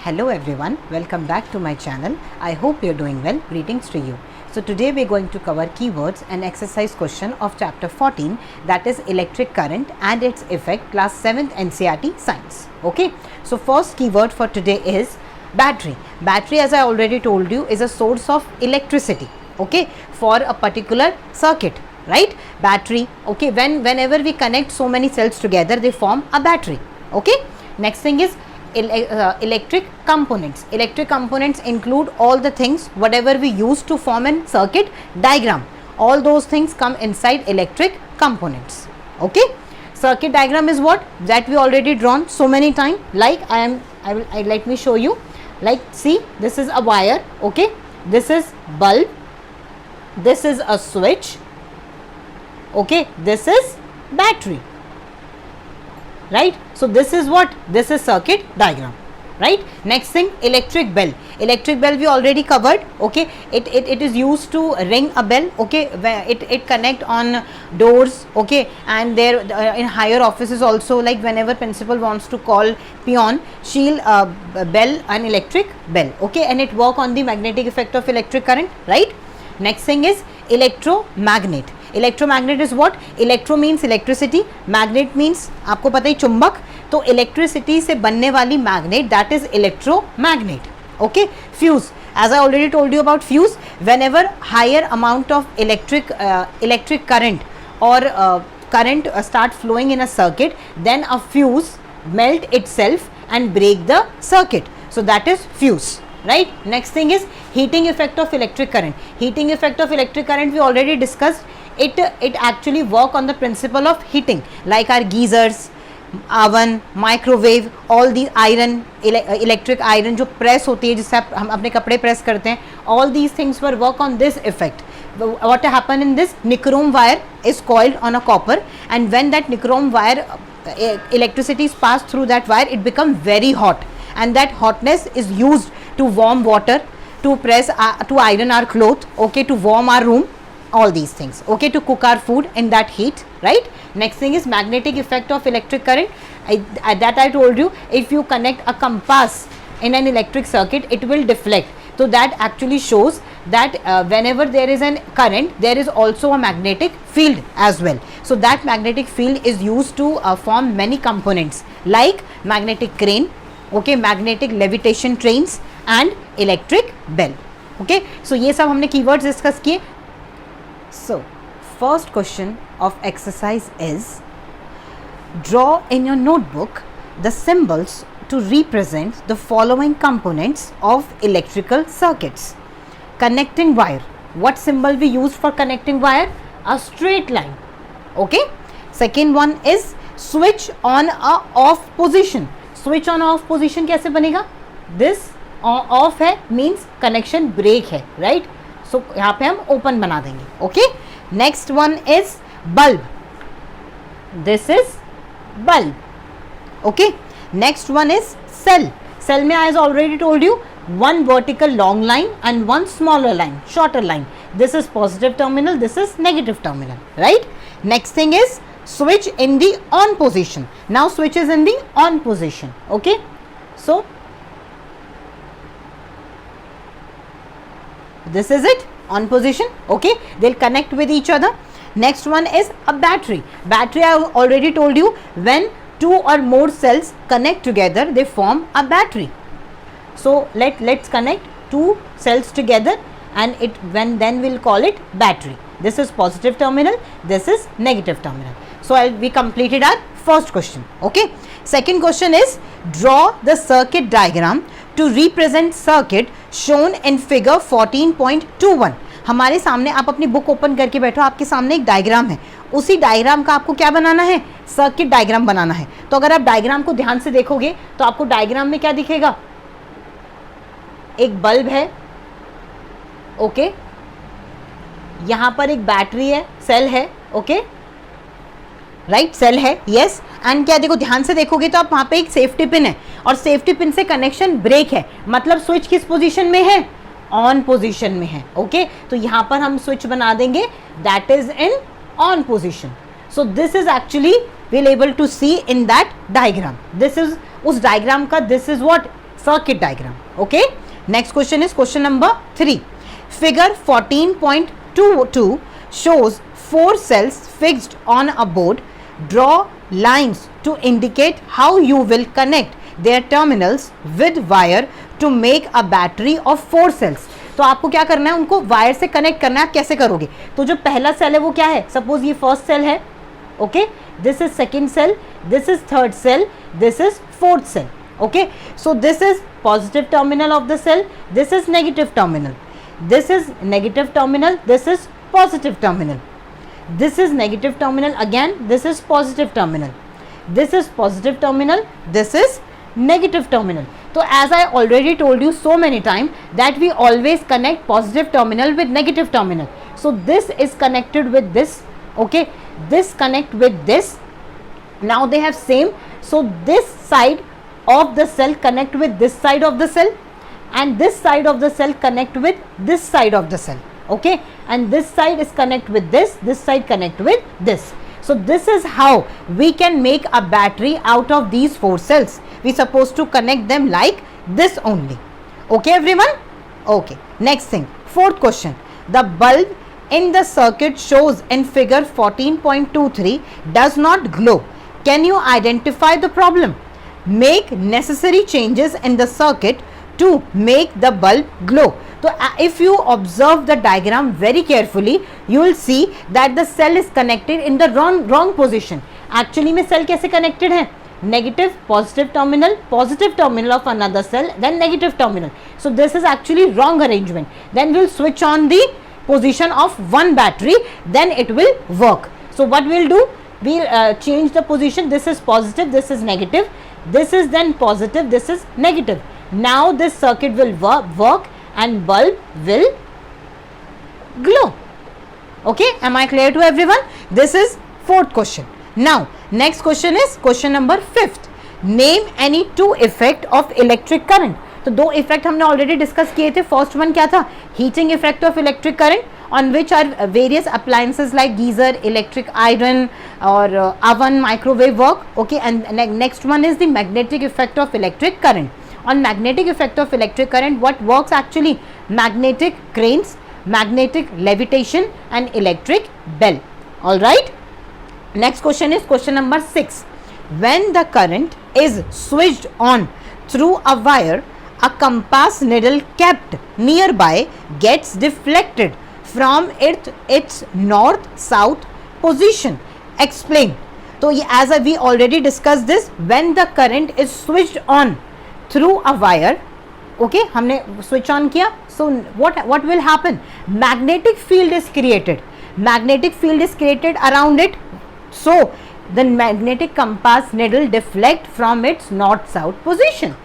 Hello everyone, welcome back to my channel. I hope you're doing well. Greetings to you. So today we're going to cover keywords and exercise question of chapter 14, that is electric current and its effect, class 7th NCERT science. Okay, so first keyword for today is battery. Battery, as I already told you, is a source of electricity, okay, for a particular circuit, right? Battery, okay, whenever we connect so many cells together, they form a battery. Okay, next thing is electric components. Electric components include all the things whatever we use to form a circuit diagram. All those things come inside electric components. Okay, circuit diagram is what that we already drawn so many times. Like let me show you. Like, see, this is a wire. Okay, this is bulb, this is a switch. Okay, this is battery, right? So this is what, this is circuit diagram, right? Next thing, electric bell. Electric bell we already covered. Okay, it is used to ring a bell. Okay, where it connect on doors. Okay, and there in higher offices also, like whenever principal wants to call peon, she'll bell an electric bell. Okay, and it work on the magnetic effect of electric current, right? Next thing is electromagnet. Electromagnet is what? Electro means electricity, magnet means आपको पता ही चुंबक, तो electricity से बनने वाली magnet, that is electromagnet. Okay, fuse, as I already told you about fuse, whenever higher amount of electric current or current start flowing in a circuit, then a fuse melt itself and break the circuit. So that is fuse, right? Next thing is heating effect of electric current. Heating effect of electric current we already discussed. It actually work on the principle of heating, like our geysers, oven, microwave, all the iron, electric iron जो press होती है जिससे हम अपने कपड़े press करते हैं, all these things were work on this effect. What happen in this? Nichrome wire is coiled on a copper, and when that nichrome wire electricity is passed through that wire, it become very hot, and that hotness is used to warm water, to press to iron our cloth, okay, to warm our room, all these things, okay, to cook our food in that heat, right? Next thing is magnetic effect of electric current. That I told you, if you connect a compass in an electric circuit, it will deflect. So that actually shows that whenever there is an current, there is also a magnetic field as well. So that magnetic field is used to form many components like magnetic crane, okay, magnetic levitation trains and electric bell. Okay, so ये सब हमने keywords discuss किए. So first question of exercise is, draw in your notebook the symbols to represent the following components of electrical circuits. Connecting wire. What symbol we use for connecting wire? A straight line. Okay. Second one is switch on a off position. Switch on off position कैसे बनेगा? This off है means connection break है, right? So यहाँ पे हम open बना देंगे. Okay. Next one is bulb. This is bulb. Okay. Next one is cell. Cell में, as already told you, one vertical long line and one smaller line, shorter line. This is positive terminal, this is negative terminal, right? Next thing is switch in the on position. Now switch is in the on position. Okay, so this is it, on position. Okay, they'll connect with each other. Next one is a battery. Battery, I have already told you, when two or more cells connect together, they form a battery. So let's connect two cells together, and then we'll call it battery. This is positive terminal, this is negative terminal. So we completed our first question. Okay, second question is, draw the circuit diagram to represent circuit shown in figure 14.21. हमारे सामने, आप अपनी book open करके बैठो, आपके सामने एक diagram है, उसी डायग्राम का आपको क्या बनाना है? सर्किट डायग्राम बनाना है. तो अगर आप डायग्राम को ध्यान से देखोगे तो आपको डायग्राम में क्या दिखेगा? एक बल्ब है, ओके, यहां पर एक बैटरी है, सेल है, ओके, राइट, सेल है, यस, एंड क्या देखो, ध्यान से देखोगे तो आप वहां पे एक सेफ्टी पिन है, और सेफ्टी पिन से कनेक्शन ब्रेक है, मतलब स्विच किस पोजीशन में है? ऑन पोजीशन में है. ओके, तो यहां पर हम स्विच बना देंगे, that is in on position. So this is actually we'll able to see in that diagram. This is उस डायग्राम का, this is what? circuit diagram. Okay, next question is question number 3. Figure 14.22 shows 4 cells fixed on a board. Draw lines to indicate how you will connect their terminals with wire to make a battery of 4 cells. तो आपको क्या करना है, उनको wire से connect करना है. आप कैसे करोगे? तो जो पहला सेल है वो क्या है? सपोज ये फर्स्ट सेल है. Okay, this is second cell, this is third cell, this is fourth cell. Okay, so this is positive terminal of the cell, this is negative terminal, this is negative terminal, this is positive terminal, this is negative terminal, again this is positive terminal, this is positive terminal, this is negative terminal. So as I already told you so many times that we always connect positive terminal with negative terminal. So this is connected with this. Okay, this connect with this. Now they have same. So this side of the cell connect with this side of the cell, and this side of the cell connect with this side of the cell. Okay, and this side is connect with this side connect with this. So this is how we can make a battery out of these 4 cells. We supposed to connect them like this only. Okay everyone? Okay, next thing, fourth question. The bulb in the circuit shows in figure 14.23 does not glow. Can you identify the problem? Make necessary changes in the circuit to make the bulb glow. So if you observe the diagram very carefully, you will see that the cell is connected in the wrong position. Actually में cell कैसे connected है? Negative positive terminal of another cell, then negative terminal. So this is actually wrong arrangement. Then we'll switch on the position of one battery, then it will work. So what we'll do? We'll change the position. This is positive, this is negative, this is then positive, this is negative. Now this circuit will work and bulb will glow. Okay, am I clear to everyone? This is fourth question. Now next question is question number 5th. Name any 2 effect of electric current. तो 2 effect हमने already discuss किए थे. First one क्या था? Heating effect of electric current on which are various appliances like geyser, electric iron or oven, microwave work. Okay, and next one is the magnetic effect of electric current. On magnetic effect of electric current, what works actually? Magnetic cranes, magnetic levitation and electric bell. All right, next question is question number 6. When the current is switched on through a wire, a compass needle kept nearby gets deflected from its north south position. Explain. So as we already discussed this, when the current is switched on through a wire, okay, हमने switch on किया, so what will happen? Magnetic field is created. Magnetic field is created around it, so the magnetic compass needle deflect from its north south position.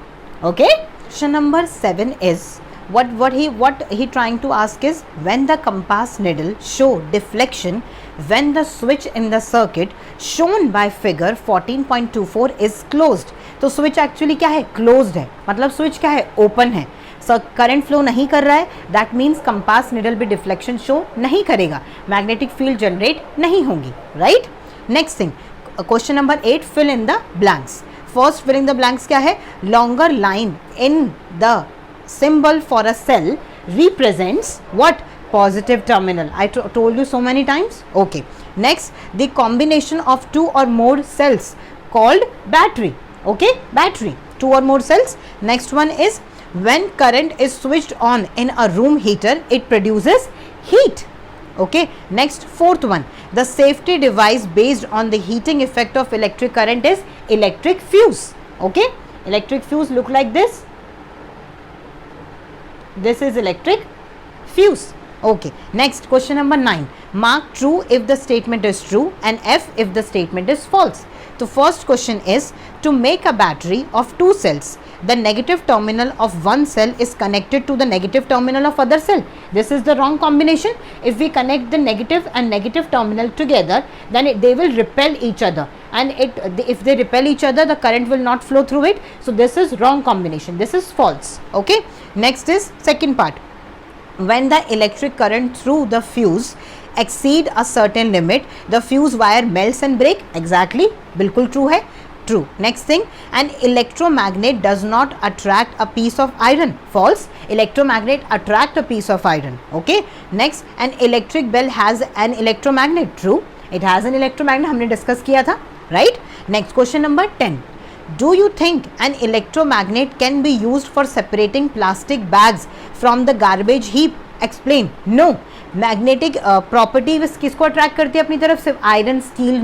Okay, question number 7 is what he trying to ask is, when the compass needle show deflection when the switch in the circuit shown by figure 14.24 is closed. तो switch actually क्या है? Closed है. मतलब switch क्या है? Open है. So current flow नहीं कर रहा है, that means compass needle भी deflection show नहीं करेगा, magnetic field generate नहीं होंगी. Right? Next thing, question number 8, fill in the blanks. First filling the blanks क्या है? Longer line in the symbol for a cell represents what? Positive terminal. I told you so many times. Okay, next, the combination of 2 or more cells called battery. Okay, battery, 2 or more cells. Next one is, when current is switched on in a room heater, it produces heat. Okay, next, fourth one, the safety device based on the heating effect of electric current is electric fuse. Okay, electric fuse look like this. This is electric fuse. Okay, next, question number 9. Mark true if the statement is true and F if the statement is false. So first question is, to make a battery of 2 cells, the negative terminal of one cell is connected to the negative terminal of other cell. This is the wrong combination. If we connect the negative and negative terminal together, then they will repel each other, and if they repel each other, the current will not flow through it. So this is wrong combination. This is false. Okay, next is second part. When the electric current through the fuse exceed a certain limit, the fuse wire melts and break. Exactly, बिल्कुल true है. True. Next thing, an electromagnet does not attract a piece of iron. False. Electromagnet attract a piece of iron. Okay. Next, an electric bell has an electromagnet. True. It has an electromagnet. हमने discuss किया था. Right. Next question number 10. Do you think an electromagnet can be used for separating plastic bags from the garbage heap? Explain. No. Magnetic property किसको attract करती है अपनी तरफ? सिर्फ iron, steel,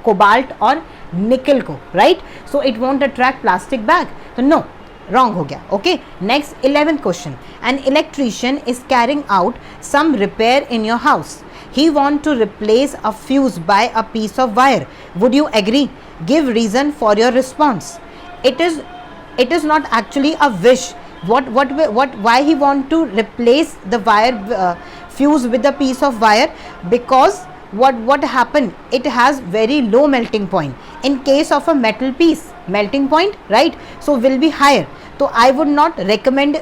cobalt और निकल को. Right. So it won't attract plastic bag. तो no, wrong हो गया. Okay. Next 11th question. An electrician is carrying out some repair in your house. He want to replace a fuse by a piece of wire. Would you agree? Give reason for your response. It is not actually a wish. Why he want to replace the wire fuse with a piece of wire? Because what happened? It has very low melting point. In case of a metal piece, melting point, right? So will be higher. So I would not recommend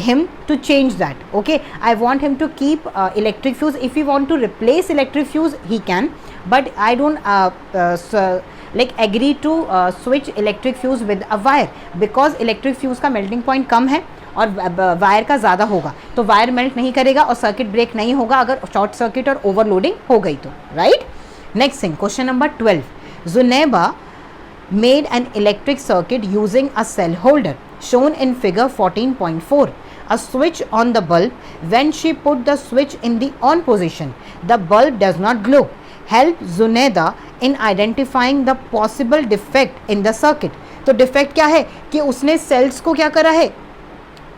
him to change that. Okay, I want him to keep electric fuse. If he want to replace electric fuse, he can, but I don't like agree to switch electric fuse with a wire, because electric fuse का melting point कम है और wire का ज़्यादा होगा, तो wire melt नहीं करेगा और सर्किट ब्रेक नहीं होगा अगर शॉर्ट सर्किट और ओवरलोडिंग हो गई तो. Right. Next thing, question number 12. जुनेबा made an electric circuit using a cell holder shown in figure 14.4. A switch on the bulb. When she put the switch in the on position, the bulb does not glow. Help Zuneda in identifying the possible defect in the circuit. तो defect क्या है कि उसने sales को क्या करा है?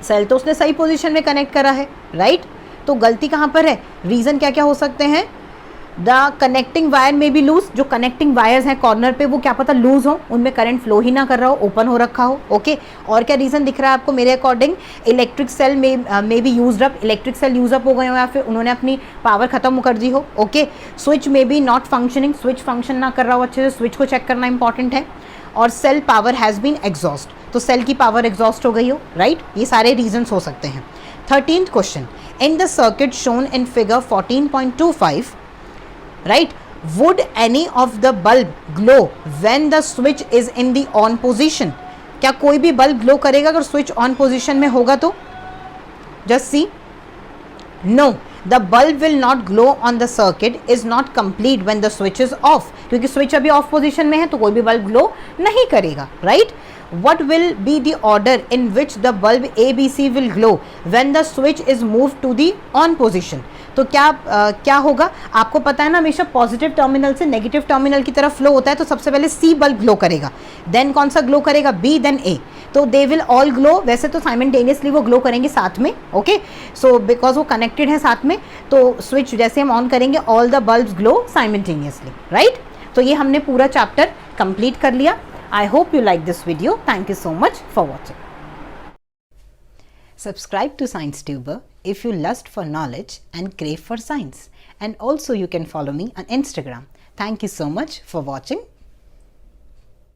Cell तो उसने सही पोजीशन में कनेक्ट करा है. राइट. तो गलती कहाँ पर है? रीज़न क्या क्या हो सकते हैं? द कनेक्टिंग वायर में भी लूज. जो कनेक्टिंग वायर्स हैं कॉर्नर पे वो क्या पता लूज हो, उनमें करंट फ्लो ही ना कर रहा हो, ओपन हो रखा हो. ओके. और क्या रीज़न दिख रहा है आपको मेरे अकॉर्डिंग? इलेक्ट्रिक सेल में भी use up, electric cell use up हो गए हो या फिर उन्होंने अपनी पावर खत्म कर दी हो. ओके. स्विच में भी नॉट फंक्शनिंग, स्विच फंक्शन ना कर रहा हो अच्छे से, स्विच को चेक करना इंपॉर्टेंट है. और cell power has been exhaust, तो सेल की पावर एग्जॉस्ट हो गई हो. राइट. ये सारे रीजंस हो सकते हैं. 13th question. In the circuit shown in figure 14.25, right, would any of the bulb glow when the switch is in the on position? क्या कोई भी बल्ब ग्लो करेगा अगर स्विच ऑन पोजीशन में होगा तो? Just see. No, the bulb will not glow on the circuit is not complete when the switch is off. क्योंकि switch अभी ऑफ पोजीशन में है तो कोई भी बल्ब ग्लो नहीं करेगा. Right. What will be the order in which the bulb ABC will glow when the switch is moved to the on position? तो क्या होगा? आपको पता है ना हमेशा पॉजिटिव टर्मिनल से नेगेटिव टर्मिनल की तरफ फ्लो होता है, तो सबसे पहले सी बल्ब ग्लो करेगा, देन कौन सा ग्लो करेगा? बी, देन ए. तो दे विल ऑल ग्लो. वैसे तो साइमल्टेनियसली वो ग्लो करेंगे साथ में. ओके. सो बिकॉज वो कनेक्टेड है साथ में, तो स्विच जैसे हम ऑन करेंगे all the bulbs glow simultaneously. Right. तो ये हमने पूरा चैप्टर कंप्लीट कर लिया. I hope you like this video. Thank you so much for watching. Subscribe to ScienceTuber if you lust for knowledge and crave for science. And also you can follow me on Instagram. Thank you so much for watching.